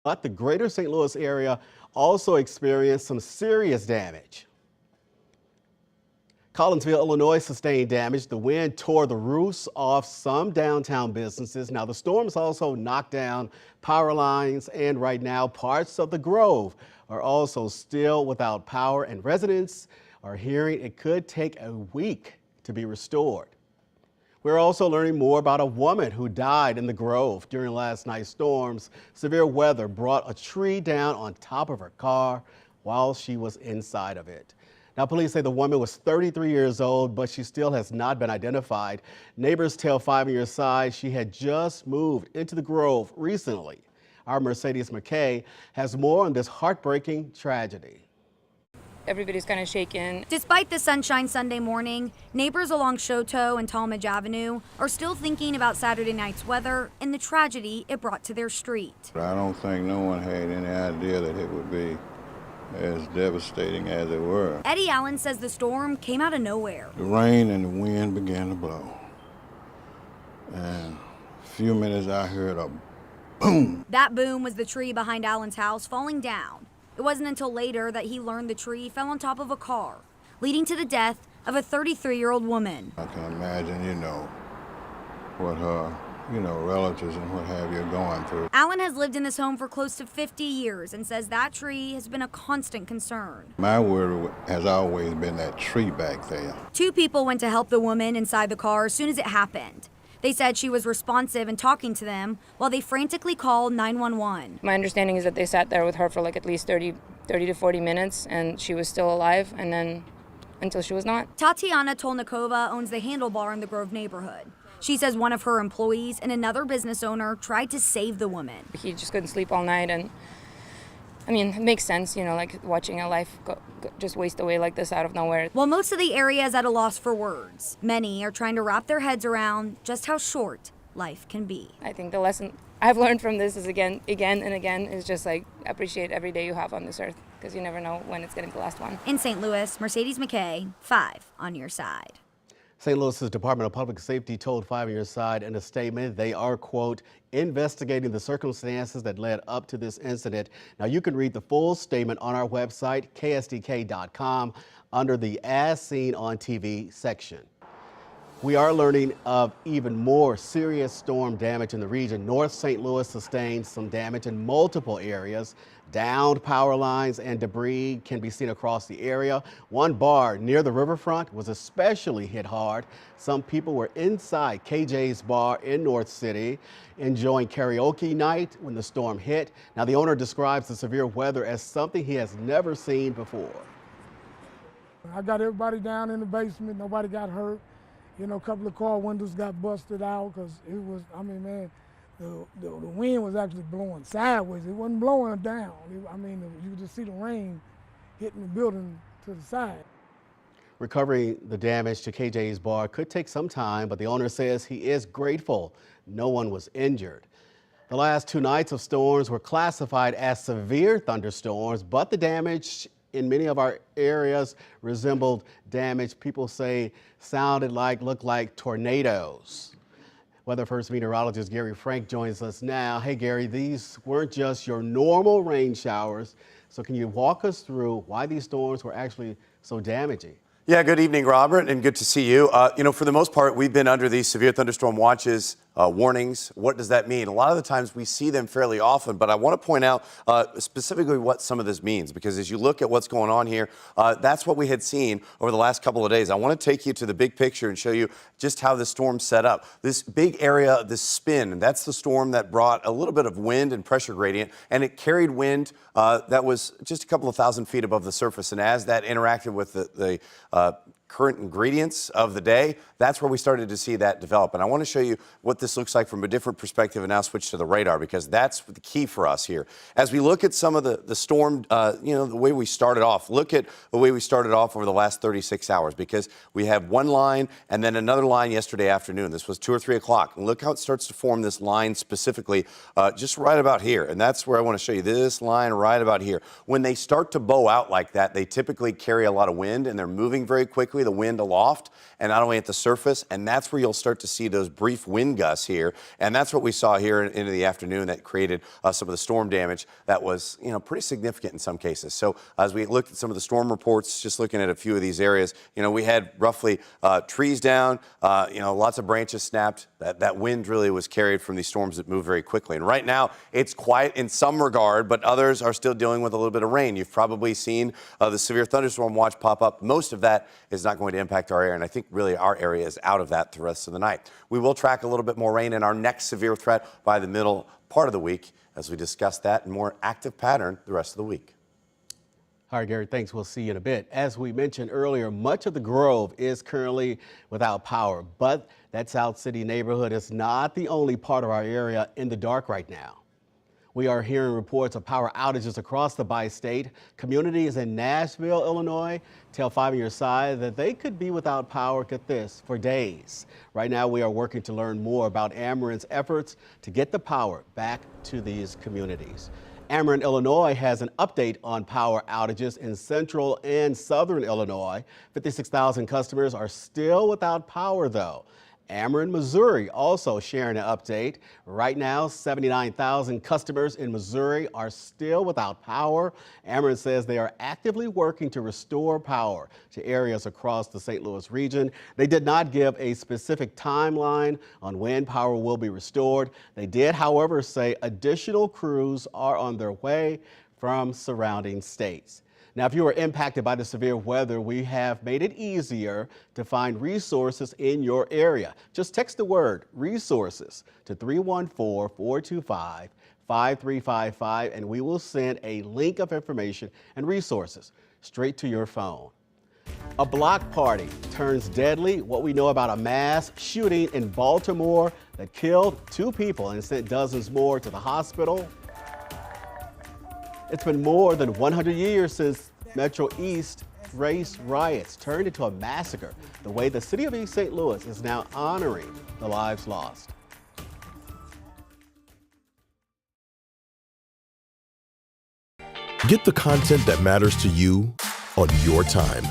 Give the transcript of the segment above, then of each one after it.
But the greater St. Louis area also experienced some serious damage. Collinsville, Illinois sustained damage. The wind tore the roofs off some downtown businesses. Now, the storms also knocked down power lines, and right now, parts of the Grove are also still without power, and residents are hearing it could take a week to be restored. We're also learning more about a woman who died in the Grove during last night's storms. Severe weather brought a tree down on top of her car while she was inside of it. Now, police say the woman was 33 years old, but she still has not been identified. Neighbors tell 5 on Your Side she had just moved into the Grove recently. Our Mercedes McKay has more on this heartbreaking tragedy. Everybody's kind of shaken. Despite the sunshine Sunday morning, neighbors along Choteau and Talmadge Avenue are still thinking about Saturday night's weather and the tragedy it brought to their street. I don't think no one had any idea that it would be as devastating as it were. Eddie Allen says the storm came out of nowhere. The rain and the wind began to blow. And a few minutes I heard a boom. That boom was the tree behind Allen's house falling down. It wasn't until later that he learned the tree fell on top of a car, leading to the death of a 33-year-old woman. I can imagine, what her, relatives and what have you are going through. Allen has lived in this home for close to 50 years and says that tree has been a constant concern. My worry has always been that tree back there. 2 people went to help the woman inside the car as soon as it happened. They said she was responsive and talking to them while they frantically called 911. My understanding is that they sat there with her for like at least 30 to 40 minutes and she was still alive, and then until she was not. Tatiana Tolnikova owns the Handlebar in the Grove neighborhood. She says one of her employees and another business owner tried to save the woman. He just couldn't sleep all night, and I mean, it makes sense, like watching a life just waste away like this out of nowhere. While most of the area is at a loss for words, many are trying to wrap their heads around just how short life can be. I think the lesson I've learned from this is again and again is just like appreciate every day you have on this earth, because you never know when it's going to be the last one. In St. Louis, Mercedes McKay, 5 on Your Side. St. Louis's Department of Public Safety told 5 on Your Side in a statement they are, quote, investigating the circumstances that led up to this incident. Now, you can read the full statement on our website, ksdk.com, under the As Seen on TV section. We are learning of even more serious storm damage in the region. North St. Louis sustained some damage in multiple areas. Downed power lines and debris can be seen across the area. One bar near the riverfront was especially hit hard. Some people were inside KJ's bar in North City enjoying karaoke night when the storm hit. Now, the owner describes the severe weather as something he has never seen before. I got everybody down in the basement. Nobody got hurt. A couple of car windows got busted out because it was, the wind was actually blowing sideways. It wasn't blowing down. You could just see the rain hitting the building to the side. Recovering the damage to KJ's bar could take some time, but the owner says he is grateful no one was injured. The last 2 nights of storms were classified as severe thunderstorms, but the damage in many of our areas resembled damage people say looked like tornadoes. Weather First meteorologist Gary Frank joins us now. Hey Gary, these weren't just your normal rain showers. So can you walk us through why these storms were actually so damaging? Yeah, good evening, Robert, and good to see you. For the most part, we've been under these severe thunderstorm watches, warnings. What does that mean? A lot of the times we see them fairly often, but I want to point out specifically what some of this means, because as you look at what's going on here, that's what we had seen over the last couple of days. I want to take you to the big picture and show you just how the storm set up. This big area, this spin, that's the storm that brought a little bit of wind and pressure gradient, and it carried wind that was just a couple of thousand feet above the surface. And as that interacted with the current ingredients of the day, that's where we started to see that develop. And I want to show you what this looks like from a different perspective and now switch to the radar, because that's the key for us here. As we look at some of the storm, the way we started off, look at the way we started off over the last 36 hours, because we have one line and then another line yesterday afternoon. This was 2 or 3 o'clock. And look how it starts to form this line specifically just right about here. And that's where I want to show you this line right about here. When they start to bow out like that, they typically carry a lot of wind and they're moving very quickly. basically the wind aloft and not only at the surface, and that's where you'll start to see those brief wind gusts here. And that's what we saw here into the afternoon that created some of the storm damage that was, pretty significant in some cases. So as we looked at some of the storm reports, just looking at a few of these areas, we had roughly trees down, lots of branches snapped. That wind really was carried from these storms that move very quickly. And right now, it's quiet in some regard, but others are still dealing with a little bit of rain. You've probably seen the severe thunderstorm watch pop up. Most of that is not going to impact our area, and I think really our area is out of that the rest of the night. We will track a little bit more rain in our next severe threat by the middle part of the week as we discuss that in more active pattern the rest of the week. All right, Gary, thanks. We'll see you in a bit. As we mentioned earlier, much of the Grove is currently without power, but that South City neighborhood is not the only part of our area in the dark right now. We are hearing reports of power outages across the bi-state. Communities in Nashville, Illinois, tell 5 on Your Side that they could be without power, get this, for days. Right now, we are working to learn more about Ameren's efforts to get the power back to these communities. Ameren, Illinois has an update on power outages in central and southern Illinois. 56,000 customers are still without power, though. Ameren, Missouri also sharing an update. Right now, 79,000 customers in Missouri are still without power. Ameren says they are actively working to restore power to areas across the St. Louis region. They did not give a specific timeline on when power will be restored. They did, however, say additional crews are on their way from surrounding states. Now, if you were impacted by the severe weather, we have made it easier to find resources in your area. Just text the word resources to 314-425-5355, and we will send a link of information and resources straight to your phone. A block party turns deadly. What we know about a mass shooting in Baltimore that killed 2 people and sent dozens more to the hospital. It's been more than 100 years since Metro East race riots turned into a massacre, the way the city of East St. Louis is now honoring the lives lost. Get the content that matters to you on your time.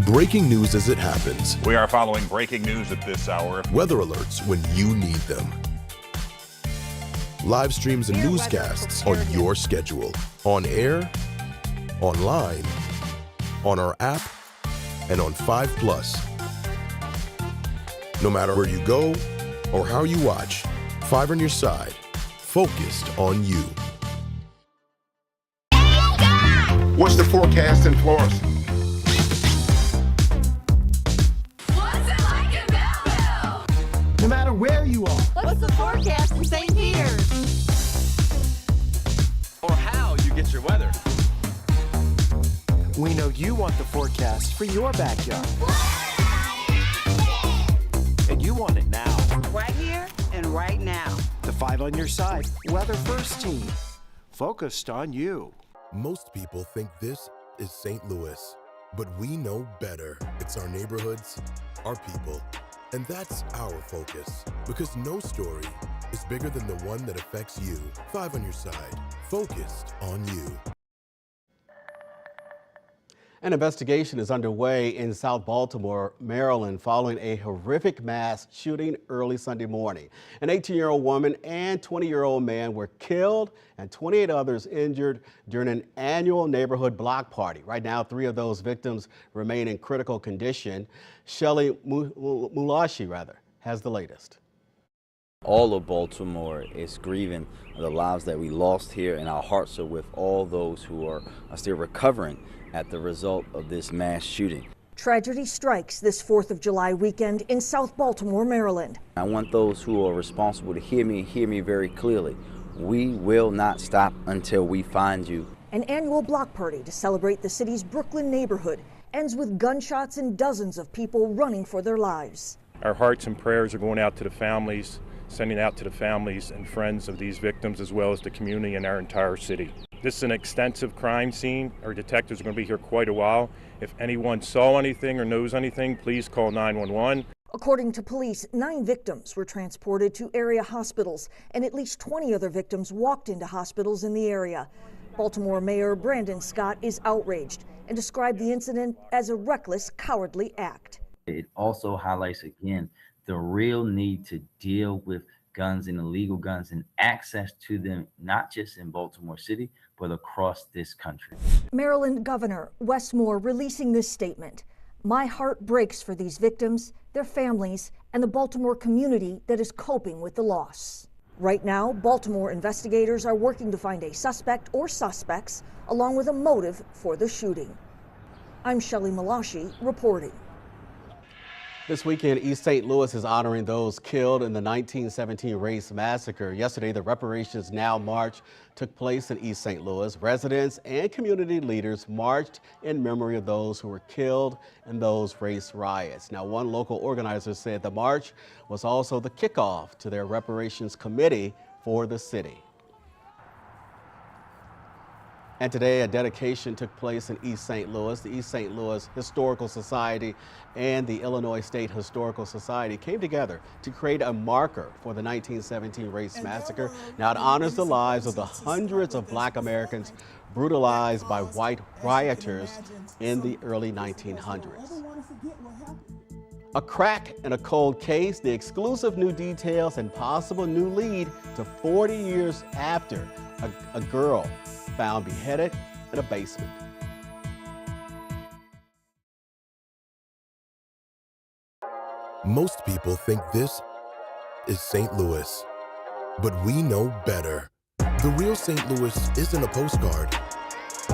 Breaking news as it happens. We are following breaking news at this hour. Weather alerts when you need them. Live streams and newscasts on your schedule. On air, online, on our app, and on 5+. No matter where you go or how you watch, 5 on Your Side, focused on you. What's the forecast in Florida? What's it like in Belleville? No matter where you are. What's the forecast in St. Peter's? Or how you get your weather. We know you want the forecast for your backyard. And you want it now. Right here and right now. The 5 on Your Side Weather First team. Focused on you. Most people think this is St. Louis, but we know better. It's our neighborhoods, our people, and that's our focus. Because no story is bigger than the one that affects you. 5 on Your Side, focused on you. An investigation is underway in South Baltimore, Maryland, following a horrific mass shooting early Sunday morning. An 18-year-old woman and 20-year-old man were killed and 28 others injured during an annual neighborhood block party. Right now, 3 of those victims remain in critical condition. Shelly Mulashi, has the latest. All of Baltimore is grieving the lives that we lost here, and our hearts are with all those who are still recovering at the result of this mass shooting. Tragedy strikes this 4th of July weekend in South Baltimore, Maryland. I want those who are responsible to hear me very clearly. We will not stop until we find you. An annual block party to celebrate the city's Brooklyn neighborhood ends with gunshots and dozens of people running for their lives. Our hearts and prayers are going out to the families, sending out to the families and friends of these victims, as well as the community and our entire city. This is an extensive crime scene. Our detectives are going to be here quite a while. If anyone saw anything or knows anything, please call 911. According to police, 9 victims were transported to area hospitals, and at least 20 other victims walked into hospitals in the area. Baltimore Mayor Brandon Scott is outraged and described the incident as a reckless, cowardly act. It also highlights again the real need to deal with guns and illegal guns and access to them, not just in Baltimore City, but across this country. Maryland Governor Wes Moore releasing this statement. My heart breaks for these victims, their families, and the Baltimore community that is coping with the loss. Right now, Baltimore investigators are working to find a suspect or suspects, along with a motive for the shooting. I'm Shelley Malashi reporting. This weekend, East St. Louis is honoring those killed in the 1917 race massacre. Yesterday, the Reparations Now March took place in East St. Louis. Residents and community leaders marched in memory of those who were killed in those race riots. Now, one local organizer said the march was also the kickoff to their reparations committee for the city. And today, a dedication took place in East St. Louis. The East St. Louis Historical Society and the Illinois State Historical Society came together to create a marker for the 1917 race massacre. Now, it honors the lives of the hundreds of Black Americans brutalized by white rioters in the early 1900s. A crack in a cold case, the exclusive new details and possible new lead to 40 years after a girl found beheaded in a basement. Most people think this is St. Louis, but we know better. The real St. Louis isn't a postcard.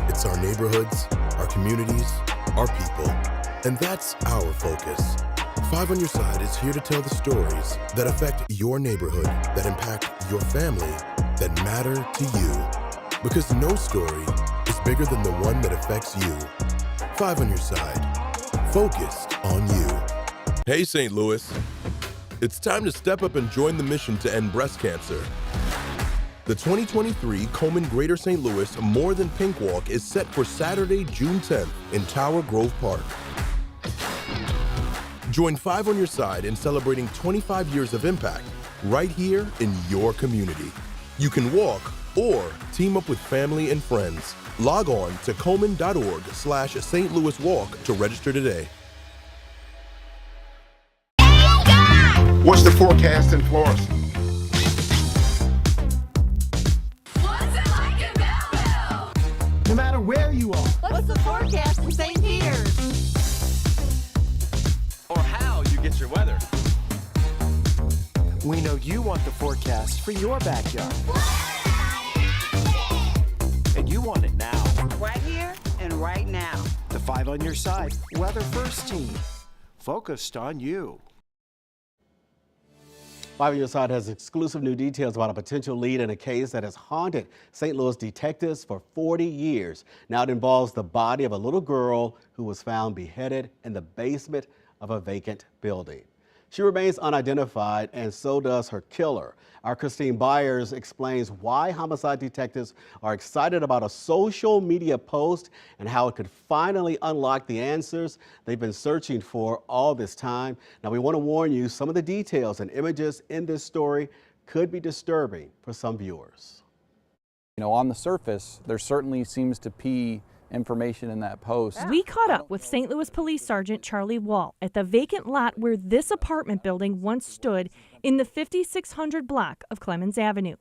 It's our neighborhoods, our communities, our people, and that's our focus. 5 on Your Side is here to tell the stories that affect your neighborhood, that impact your family, that matter to you. Because no story is bigger than the one that affects you. 5 on Your Side, focused on you. Hey, St. Louis. It's time to step up and join the mission to end breast cancer. The 2023 Komen Greater St. Louis More Than Pink Walk is set for Saturday, June 10th in Tower Grove Park. Join 5 on Your Side in celebrating 25 years of impact right here in your community. You can walk or team up with family and friends. Log on to komen.org/St. Louis Walk to register today. What's the forecast in Florida? What's it like in Belleville? No matter where you are. What's the forecast in St. Peter's? Or how you get your weather. We know you want the forecast for your backyard. And you want it now. Right here and right now. The 5 on Your Side Weather First team, focused on you. 5 on Your Side has exclusive new details about a potential lead in a case that has haunted St. Louis detectives for 40 years. Now it involves the body of a little girl who was found beheaded in the basement of a vacant building. She remains unidentified, and so does her killer. Our Christine Byers explains why homicide detectives are excited about a social media post and how it could finally unlock the answers they've been searching for all this time. Now, we want to warn you, some of the details and images in this story could be disturbing for some viewers. You know, on the surface, there certainly seems to be information in that post. We caught up with St. Louis Police Sergeant Charlie Wall at the vacant lot where this apartment building once stood in the 5600 block of Clemens Avenue.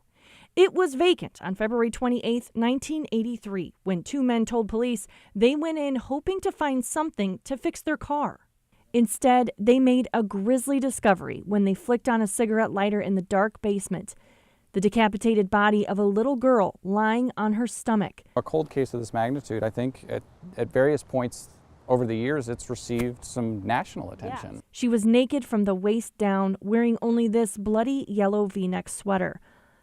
It was vacant on February 28, 1983, when 2 men told police they went in hoping to find something to fix their car. Instead, they made a grisly discovery when they flicked on a cigarette lighter in the dark basement. The decapitated body of a little girl lying on her stomach. A cold case of this magnitude, I think at various points over the years, it's received some national attention. Yes. She was naked from the waist down, wearing only this bloody yellow V-neck sweater.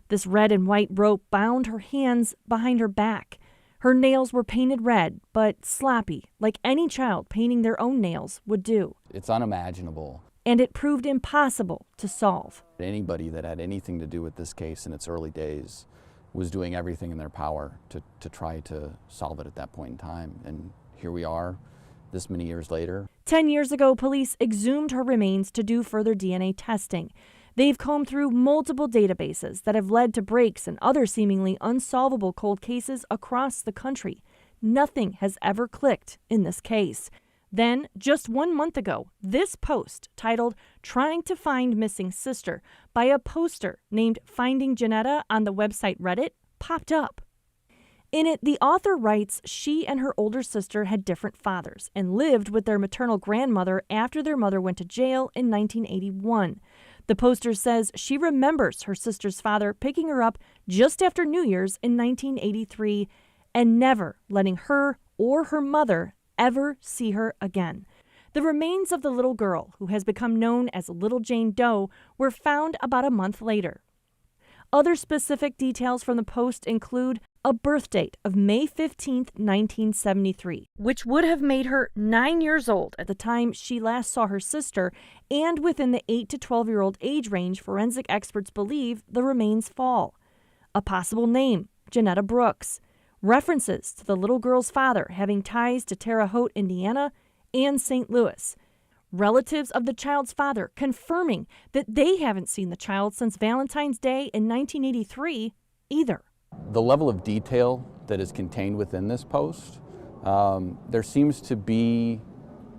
This red and white rope bound her hands behind her back. Her nails were painted red, but sloppy, like any child painting their own nails would do. It's unimaginable. And it proved impossible to solve. Anybody that had anything to do with this case in its early days was doing everything in their power to try to solve it at that point in time. And here we are, this many years later. 10 years ago, police exhumed her remains to do further DNA testing. They've combed through multiple databases that have led to breaks and other seemingly unsolvable cold cases across the country. nothing has ever clicked in this case. Then, just 1 month ago, this post titled "Trying to Find Missing Sister" by a poster named Finding Janetta on the website Reddit popped up. In it, the author writes she and her older sister had different fathers and lived with their maternal grandmother after their mother went to jail in 1981. The poster says she remembers her sister's father picking her up just after New Year's in 1983 and never letting her or her mother ever see her again. The remains of the little girl, who has become known as Little Jane Doe, were found about a month later. Other specific details from the post include a birth date of May 15, 1973, which would have made her 9 years old at the time she last saw her sister, and within the 8 to 12-year-old age range forensic experts believe the remains fall. A possible name, Janetta Brooks. References to the little girl's father having ties to Terre Haute, Indiana, and St. Louis. Relatives of the child's father confirming that they haven't seen the child since Valentine's Day in 1983 either. The level of detail that is contained within this post, there seems to be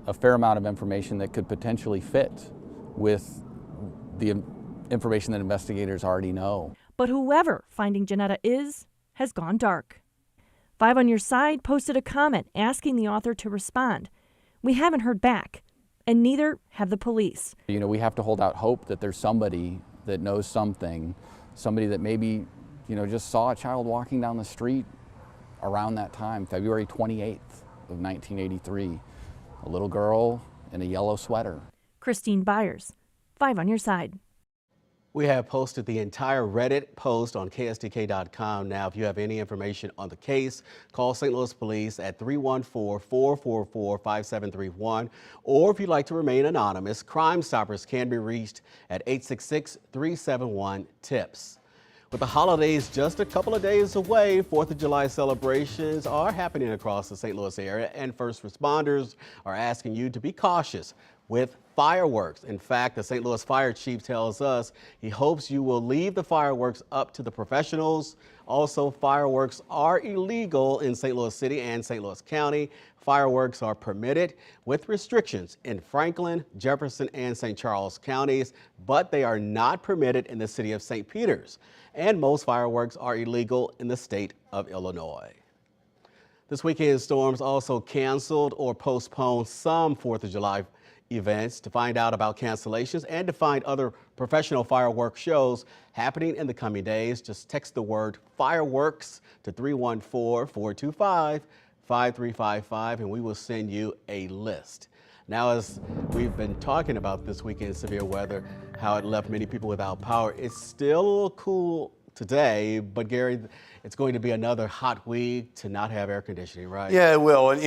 a fair amount of information that could potentially fit with the information that investigators already know. But whoever Finding Janetta is has gone dark. 5 on Your Side posted a comment asking the author to respond. We haven't heard back, and neither have the police. You know, we have to hold out hope that there's somebody that knows something, somebody that maybe, just saw a child walking down the street around that time, February 28th of 1983. A little girl in a yellow sweater. Christine Byers, 5 on Your Side. We have posted the entire Reddit post on KSDK.com. Now, if you have any information on the case, call St. Louis Police at 314-444-5731. Or if you'd like to remain anonymous, Crime Stoppers can be reached at 866-371-TIPS. With the holidays just a couple of days away, 4th of July celebrations are happening across the St. Louis area, and first responders are asking you to be cautious with fireworks. In fact, the St. Louis Fire Chief tells us he hopes you will leave the fireworks up to the professionals. Also, fireworks are illegal in St. Louis City and St. Louis County. Fireworks are permitted with restrictions in Franklin, Jefferson, and St. Charles counties, but they are not permitted in the city of St. Peters. And most fireworks are illegal in the state of Illinois. This weekend, storms also canceled or postponed some 4th of July events. To find out about cancellations and to find other professional fireworks shows happening in the coming days, just text the word fireworks to 314-425-5355 and we will send you a list. Now, as we've been talking about this weekend's severe weather, how it left many people without power, it's still a little cool today, but Gary, it's going to be another hot week to not have air conditioning, right? Yeah, it will. And,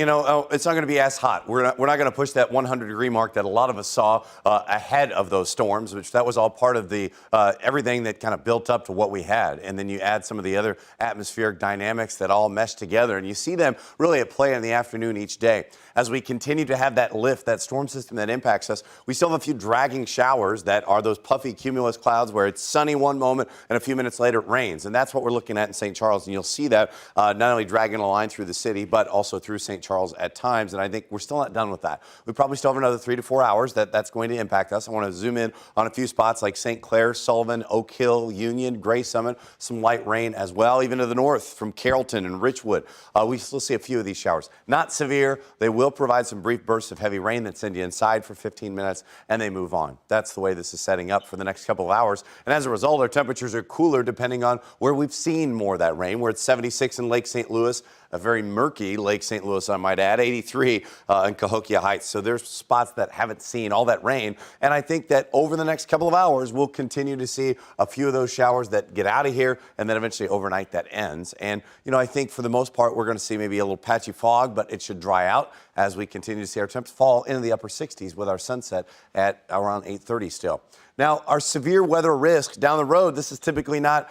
it's not going to be as hot. We're not going to push that 100-degree mark that a lot of us saw ahead of those storms, which that was all part of the everything that kind of built up to what we had. And then you add some of the other atmospheric dynamics that all mesh together, and you see them really at play in the afternoon each day. As we continue to have that lift, that storm system that impacts us, we still have a few dragging showers that are those puffy cumulus clouds where it's sunny one moment and a few minutes later it rains. And that's what we're looking at in St. Charles. And you'll see that not only dragging a line through the city, but also through St. Charles at times. And I think we're still not done with that. We probably still have another 3 to 4 hours that's going to impact us. I want to zoom in on a few spots like St. Clair, Sullivan, Oak Hill, Union, Gray Summit, some light rain as well, even to the north from Carrollton and Richwood. We still see a few of these showers. Not severe. They will provide some brief bursts of heavy rain that send you inside for 15 minutes and they move on. That's the way this is setting up for the next couple of hours. And as a result, our temperatures are cooler depending on where we've seen more of that rain. We're at 76 in Lake St. Louis, a very murky Lake St. Louis, I might add, 83 in Cahokia Heights. So there's spots that haven't seen all that rain. And I think that over the next couple of hours, we'll continue to see a few of those showers that get out of here and then eventually overnight that ends. And, I think for the most part, we're going to see maybe a little patchy fog, but it should dry out as we continue to see our temps fall into the upper 60s with our sunset at around 8:30 still. Now, our severe weather risk down the road, this is typically not,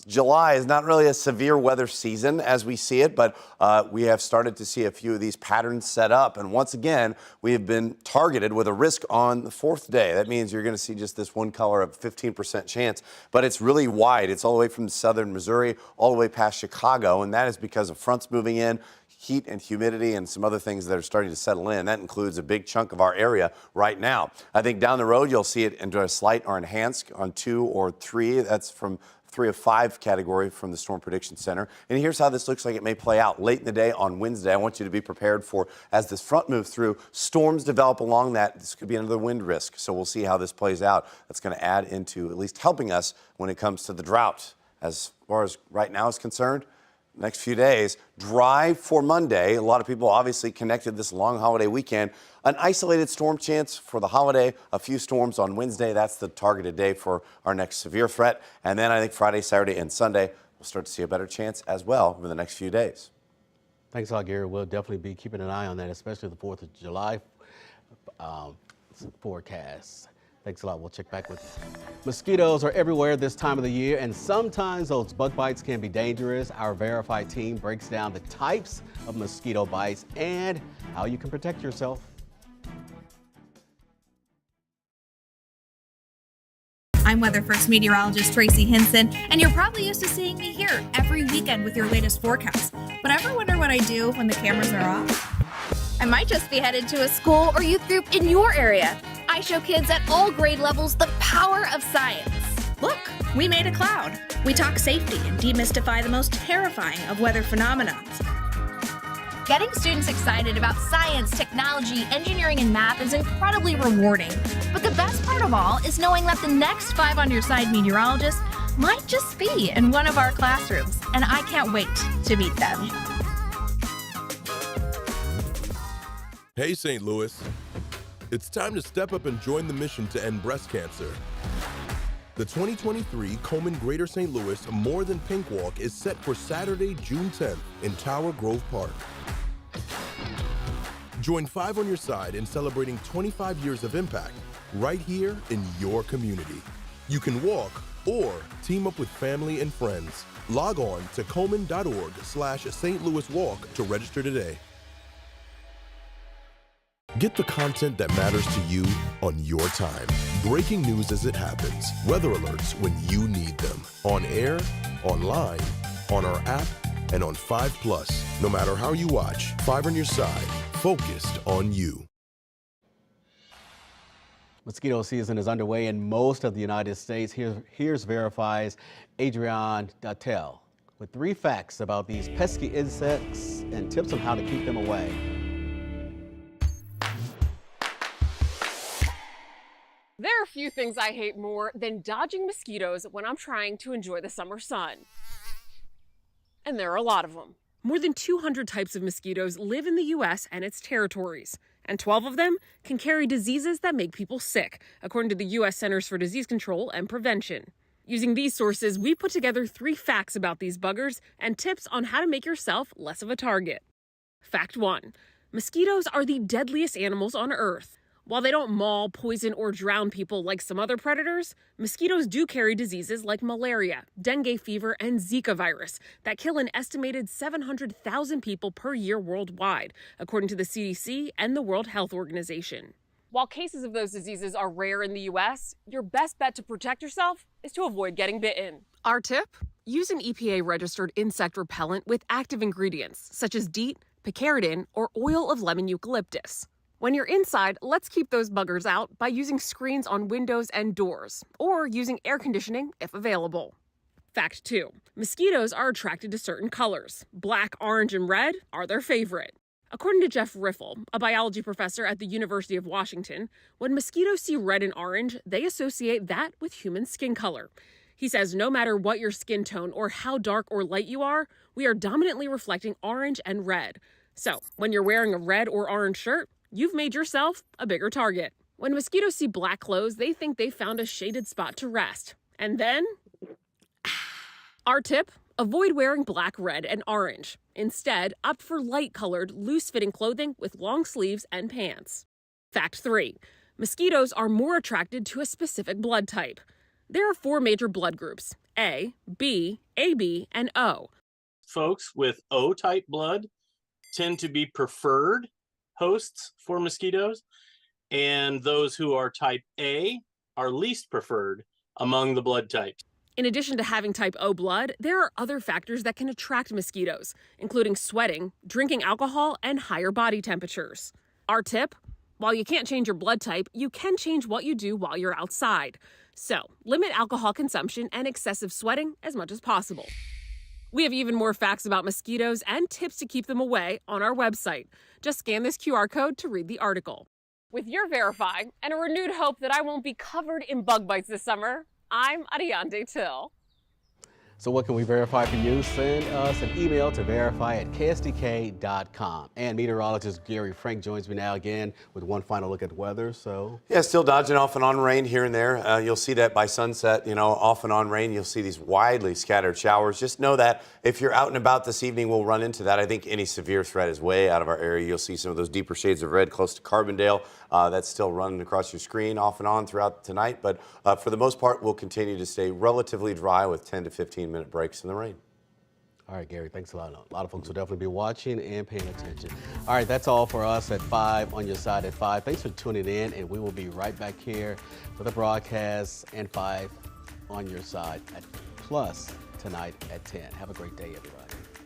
July is not really a severe weather season as we see it, but we have started to see a few of these patterns set up. And once again, we have been targeted with a risk on the fourth day. That means you're going to see just this one color of 15% chance, but it's really wide. It's all the way from southern Missouri all the way past Chicago, and that is because of fronts moving in, heat and humidity and some other things that are starting to settle in. That includes a big chunk of our area right now. I think down the road, you'll see it into a slight or enhanced on 2 or 3. That's from 3 of 5 category from the Storm Prediction Center. And here's how this looks like it may play out late in the day on Wednesday. I want you to be prepared for, as this front moves through, storms develop along that. This could be another wind risk. So we'll see how this plays out. That's going to add into at least helping us when it comes to the drought. As far as right now is concerned, next few days, dry for Monday. A lot of people obviously connected this long holiday weekend. An isolated storm chance for the holiday, a few storms on Wednesday. That's the targeted day for our next severe threat. And then I think Friday, Saturday, and Sunday, we'll start to see a better chance as well over the next few days. Thanks a lot, Gary. We'll definitely be keeping an eye on that, especially the 4th of July forecast. Thanks a lot. We'll check back with you. Mosquitoes are everywhere this time of the year, and sometimes those bug bites can be dangerous. Our Verified team breaks down the types of mosquito bites and how you can protect yourself. I'm Weather First meteorologist Tracy Hinson, and you're probably used to seeing me here every weekend with your latest forecast. But ever wonder what I do when the cameras are off? I might just be headed to a school or youth group in your area. I show kids at all grade levels the power of science. Look, we made a cloud. We talk safety and demystify the most terrifying of weather phenomena. Getting students excited about science, technology, engineering, and math is incredibly rewarding. But the best part of all is knowing that the next 5 on your side meteorologists might just be in one of our classrooms, and I can't wait to meet them. Hey, St. Louis. It's time to step up and join the mission to end breast cancer. The 2023 Komen Greater St. Louis More Than Pink Walk is set for Saturday, June 10th in Tower Grove Park. Join 5 on your side in celebrating 25 years of impact right here in your community. You can walk or team up with family and friends. Log on to komen.org/St. Louis Walk to register today. Get the content that matters to you on your time. Breaking news as it happens. Weather alerts when you need them. On air, online, on our app, and on 5+. No matter how you watch, 5 on your side, focused on you. Mosquito season is underway in most of the United States. Here's Verify's Adrian Dattel with 3 facts about these pesky insects and tips on how to keep them away. There are few things I hate more than dodging mosquitoes when I'm trying to enjoy the summer sun. And there are a lot of them. More than 200 types of mosquitoes live in the U.S. and its territories, and 12 of them can carry diseases that make people sick, according to the U.S. Centers for Disease Control and Prevention. Using these sources, we put together 3 facts about these buggers and tips on how to make yourself less of a target. Fact 1. Mosquitoes are the deadliest animals on Earth. While they don't maul, poison, or drown people like some other predators, mosquitoes do carry diseases like malaria, dengue fever, and Zika virus that kill an estimated 700,000 people per year worldwide, according to the CDC and the World Health Organization. While cases of those diseases are rare in the U.S., your best bet to protect yourself is to avoid getting bitten. Our tip? Use an EPA-registered insect repellent with active ingredients, such as DEET, picaridin, or oil of lemon eucalyptus. When you're inside, let's keep those buggers out by using screens on windows and doors, or using air conditioning if available. Fact 2. Mosquitoes are attracted to certain colors. Black, orange, and red are their favorite. According to Jeff Riffle, a biology professor at the University of Washington, when mosquitoes see red and orange, they associate that with human skin color. He says no matter what your skin tone or how dark or light you are, we are dominantly reflecting orange and red. So, when you're wearing a red or orange shirt, you've made yourself a bigger target. When mosquitoes see black clothes, they think they found a shaded spot to rest. And then, our tip, avoid wearing black, red, and orange. Instead, opt for light-colored, loose-fitting clothing with long sleeves and pants. Fact 3. Mosquitoes are more attracted to a specific blood type. There are 4 major blood groups: A, B, AB, and O. Folks with O-type blood tend to be preferred hosts for mosquitoes, and those who are type A are least preferred among the blood types. In addition to having type O blood, there are other factors that can attract mosquitoes, including sweating, drinking alcohol, and higher body temperatures. Our tip: while you can't change your blood type, you can change what you do while you're outside. So, limit alcohol consumption and excessive sweating as much as possible. We have even more facts about mosquitoes and tips to keep them away on our website. Just scan this QR code to read the article. With your Verify and a renewed hope that I won't be covered in bug bites this summer, I'm Ariande Till. So what can we verify for you? Send us an email to verify@ksdk.com. And meteorologist Gary Frank joins me now again with one final look at the weather. So yeah, still dodging off and on rain here and there. You'll see that by sunset, off and on rain. You'll see these widely scattered showers. Just know that if you're out and about this evening, we'll run into that. I think any severe threat is way out of our area. You'll see some of those deeper shades of red close to Carbondale. That's still running across your screen off and on throughout tonight. But for the most part, we'll continue to stay relatively dry with 10 to 15-minute breaks in the rain. All right, Gary, thanks a lot. A lot of folks will definitely be watching and paying attention. All right, that's all for us at 5 on your side at 5. Thanks for tuning in, and we will be right back here for the broadcast and 5 on your side at Plus tonight at 10. Have a great day, everybody.